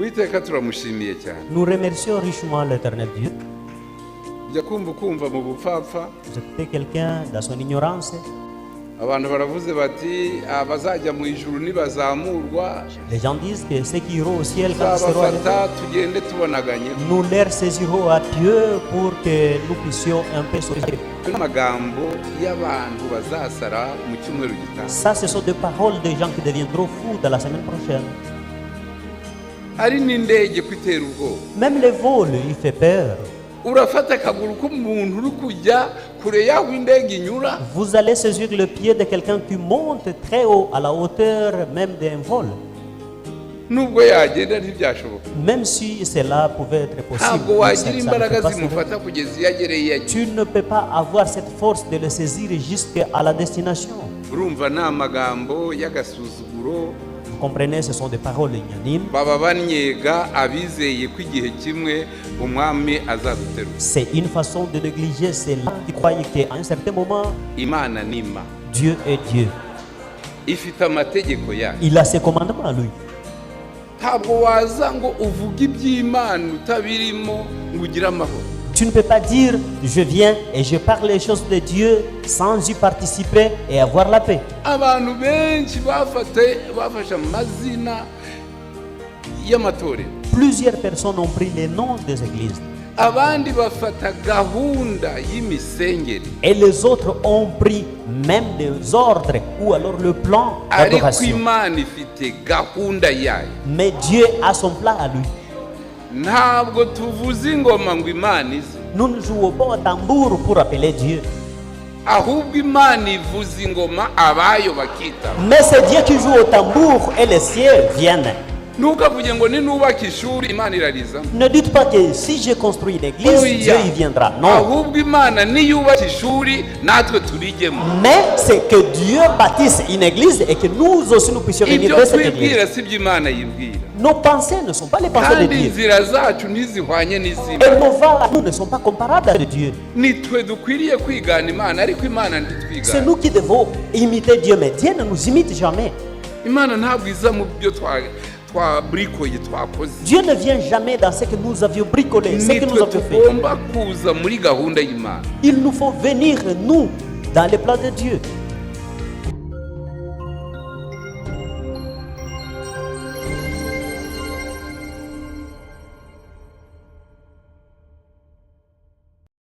Uwiteka turamushimiye cyane. Nous remercions richement l'Éternel Dieu. Ujya kumva mu bupfapfa Vous écoutez quelqu'un dans son ignorance. abantu baravuze bati abazajya mu ijuru nibazamurwa Les gens disent que ceux qui iront au ciel quand ils seront zabafata tugende tubonaganye. nous leur saisirons à Dieu pour que nous puissions un peu sauver. Amagambo y'abantu bazasara mu cyumweru gitaha. Ça, ce sont des paroles de gens qui deviendront fous dans la semaine prochaine. Ari n'indege kwitera ubwoba. Même le vol, il fait peur. Urafata akaguru k'umuntu uri kujya kure y'aho indege inyura. Vous allez saisir le pied de quelqu'un qui monte très haut, à la hauteur même d'un vol. Nubwo yagenda ntibyashoboka. Même si cela pouvait être possible. Ntabwo wagira imbaraga zimufata kugeza iyo agereye iyo agiye. Tu ne peux pas avoir cette force de le saisir jusqu'à la destination. Urumva ni amagambo y'agasuzuguro. Vous comprenez, ce sont des paroles ignanimes. Baba banyega abizeye ko igihe kimwe umwami azaduterura. C'est une façon de négliger ceux-là qui croient qu'à un certain moment, Imana ni Imana. Dieu est Dieu. Ifite amategeko yayo. Il a ses commandements à lui. Ntabwo waza ngo uvuge iby'Imana utabirimo ngo ugire amahoro. Tu ne peux pas dire, je viens et je parle les choses de Dieu sans y participer et avoir la paix. Abantu benshi bafashe amazina y'amatorero. Plusieurs personnes ont pris les noms des églises. Abandi bafata gahunda y'imisengere. Et les autres ont pris même les ordres ou alors le plan Ariko d'adoration. Imana ifite gahunda yayo. Mais Dieu a son plan à lui. Ntabwo tuvuze ingoma ngo Imana ize. Nous ne jouons pas au tambour pour appeler Dieu. Ahubwo Imana ivuza ingoma abayo bakita. Mais c'est Dieu qui joue au tambour et les cieux viennent. Ntukavuge ngo ninubaka ishuri Imana irariza. Ne dites pas que si je construis une église, Dieu y viendra. Non. Ahubwo Imana niyubaka ishuri natwe turijyemo. Mais c'est que Dieu bâtisse une église et que nous aussi nous puissions venir Ibyo de cette twibwira église. si byo Imana yibwira. Nos pensées ne sont pas les pensées de Kandi Dieu. inzira zacu ntizihwanye n'izindi. Et nos voies, nous ne sont pas comparables à Dieu. Nitwe dukwiriye kwigana Imana ariko Imana C'est ntitwigana. nous qui devons imiter Dieu, mais Dieu ne nous imite jamais. Imana ntabwo iza mu byo twabrikoye twakoze. Dieu ne vient jamais dans ce que nous avions bricolé, ce que nous Nitwe avions fait. tugomba kuza muri gahunda y'Imana. Il nous faut venir, nous, dans les plans de Dieu.